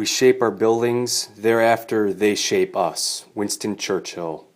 We shape our buildings, thereafter they shape us. Winston Churchill.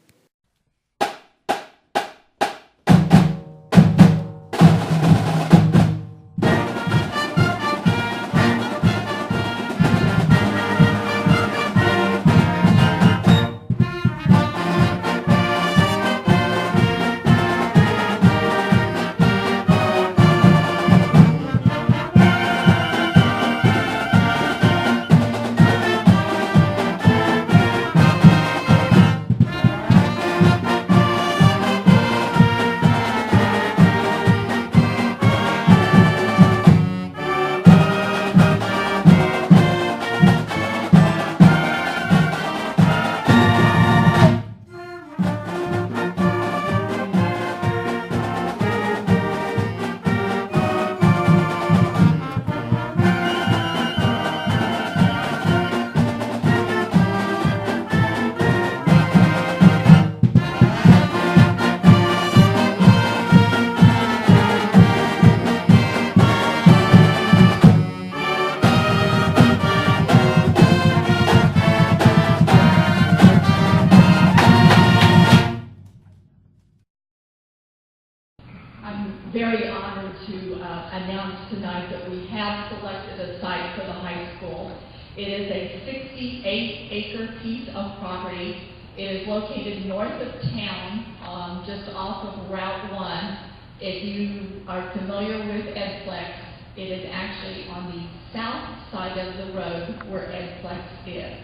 I'm very honored to announce tonight that we have selected a site for the high school. It is a 68-acre piece of property. It is located north of town, just off of Route 1. If you are familiar with Edplex, it is actually on the south side of the road where Edplex is.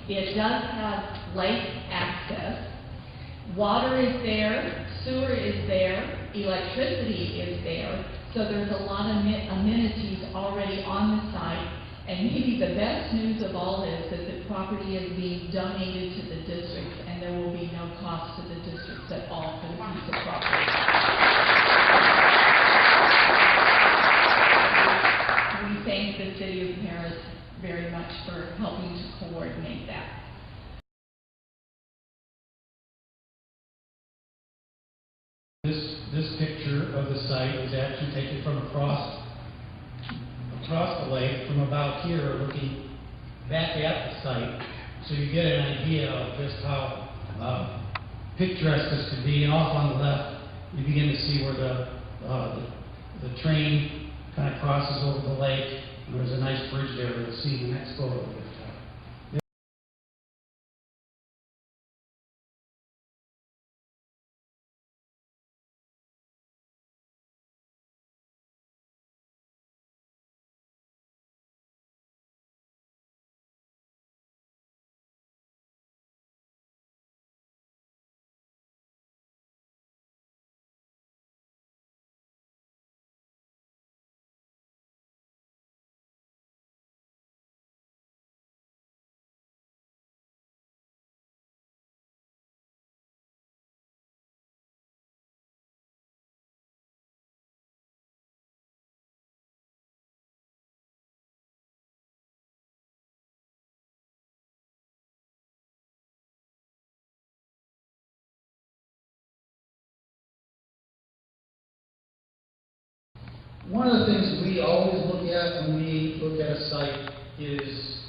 It does have lake access. Water is there, sewer is there, electricity is there, so there's a lot of amenities already on the site. And maybe the best news of all is that the property is being donated to the districts, and there will be no cost to the districts at all for the piece of property. We thank the City of Paris very much for helping to coordinate that. This picture of the site is actually taken from across the lake, from about here, looking back at the site, so you get an idea of just how picturesque this could be. And off on the left, you begin to see where the train kind of crosses over the lake, and there's a nice bridge there. You'll see in the next photo. One of the things we always look at when we look at a site is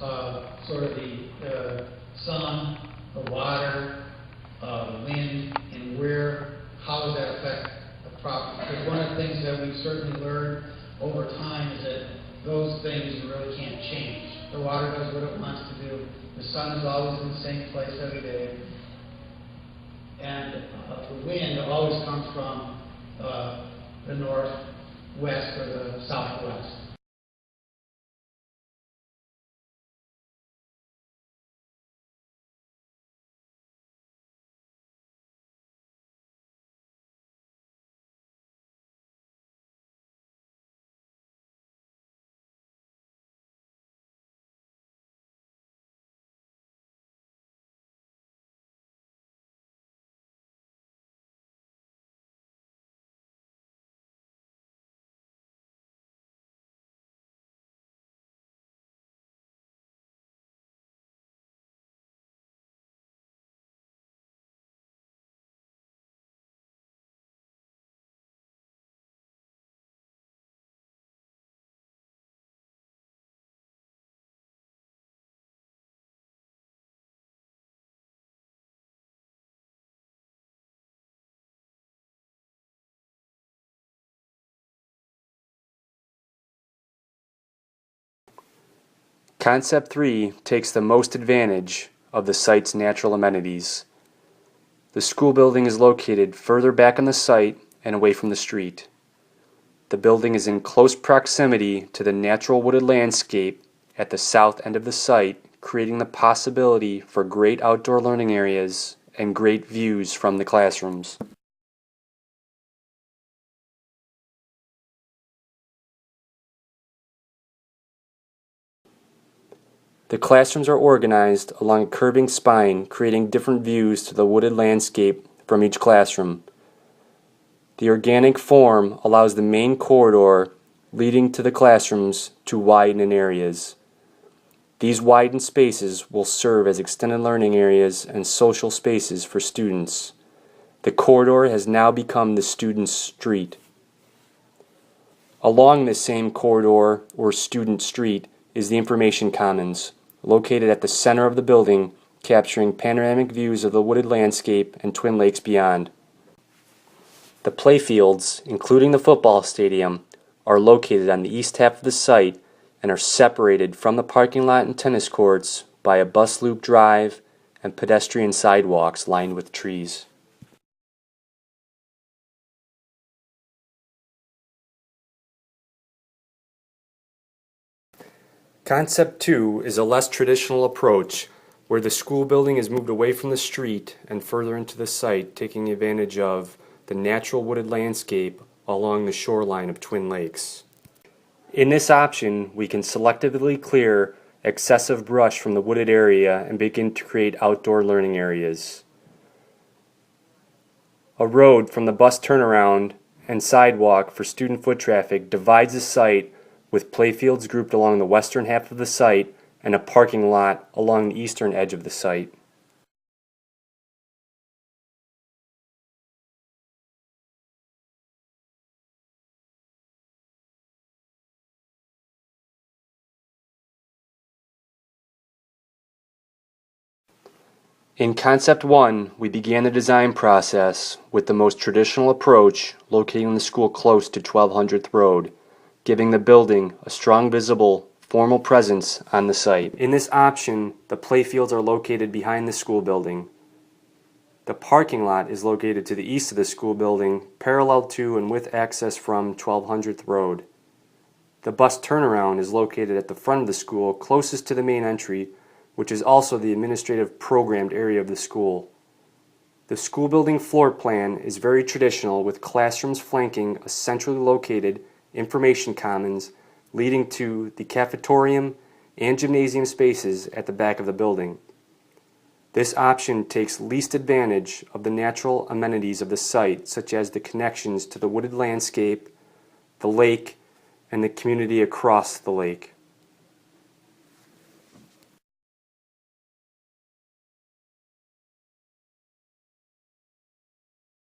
sort of the sun, the water, the wind, and how does that affect the property. Because one of the things that we've certainly learned over time is that those things you really can't change. The water does what it wants to do. The sun is always in the same place every day. And the wind always comes from the northwest or the southwest. Concept 3 takes the most advantage of the site's natural amenities. The school building is located further back on the site and away from the street. The building is in close proximity to the natural wooded landscape at the south end of the site, creating the possibility for great outdoor learning areas and great views from the classrooms. The classrooms are organized along a curving spine, creating different views to the wooded landscape from each classroom. The organic form allows the main corridor leading to the classrooms to widen in areas. These widened spaces will serve as extended learning areas and social spaces for students. The corridor has now become the student's street. Along this same corridor, or student street, is the information commons, located at the center of the building, capturing panoramic views of the wooded landscape and Twin Lakes beyond. The playfields, including the football stadium, are located on the east half of the site and are separated from the parking lot and tennis courts by a bus loop drive and pedestrian sidewalks lined with trees. Concept 2 is a less traditional approach where the school building is moved away from the street and further into the site, taking advantage of the natural wooded landscape along the shoreline of Twin Lakes. In this option, we can selectively clear excessive brush from the wooded area and begin to create outdoor learning areas. A road from the bus turnaround and sidewalk for student foot traffic divides the site, with playfields grouped along the western half of the site and a parking lot along the eastern edge of the site. In Concept 1, we began the design process with the most traditional approach, locating the school close to 1200th Road, giving the building a strong visible, formal presence on the site. In this option, the playfields are located behind the school building. The parking lot is located to the east of the school building, parallel to and with access from 1200th Road. The bus turnaround is located at the front of the school, closest to the main entry, which is also the administrative programmed area of the school. The school building floor plan is very traditional, with classrooms flanking a centrally located information commons leading to the cafetorium and gymnasium spaces at the back of the building. This option takes least advantage of the natural amenities of the site, such as the connections to the wooded landscape, the lake, and the community across the lake.